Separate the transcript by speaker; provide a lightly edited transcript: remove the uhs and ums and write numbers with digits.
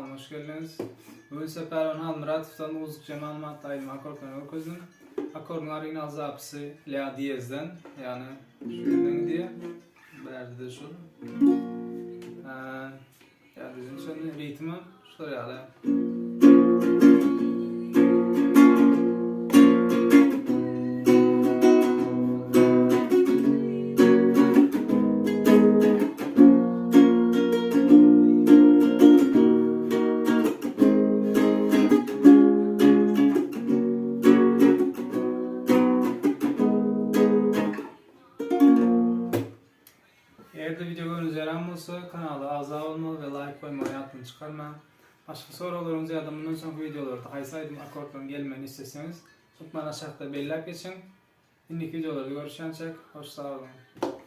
Speaker 1: kanalıma hoş geldiniz. Bugün ise Palwan Halmyradow'dan müzik malumatla ayırma akordlarını okudum. Akordun orijinal zapısı La diyezden, yani şuradan diye verdi de şu. Yani bizim sonra ritmi şuraya da. Eğer de video görünüz yaran olsa kanala AGZA olmalı ve like koymayı aklını çıkarma. Başka sorularınız ya da bundan sonraki videolarda haysaydım akordların gelmeni isteseniz lütfen aşağıda belirler geçin. Şimdiki videolarda görüşeceğiz. Hoşça kalın.